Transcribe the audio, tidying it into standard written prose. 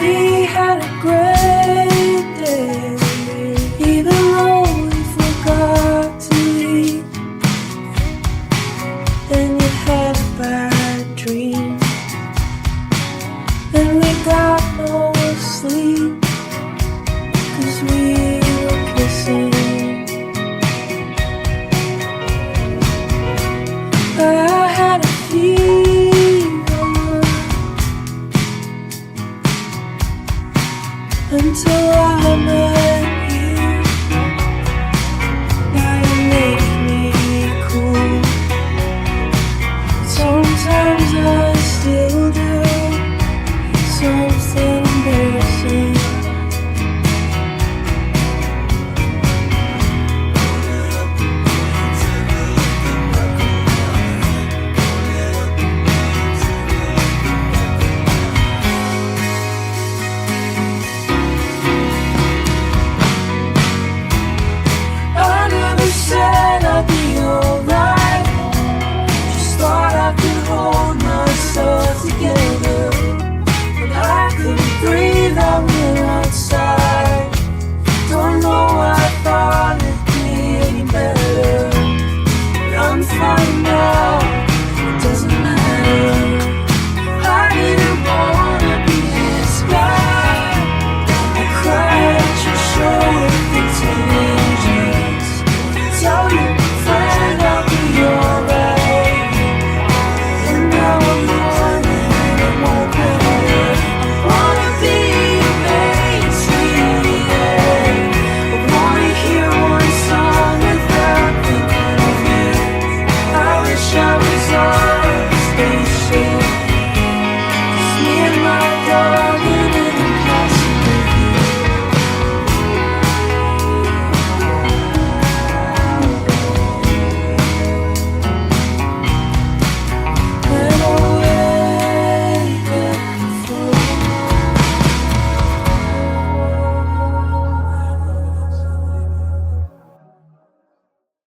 We had a great day, even though we forgot to eat. Then you had a bad dream, and we got no sleep, 'cause we were kissing. I had a fever until I met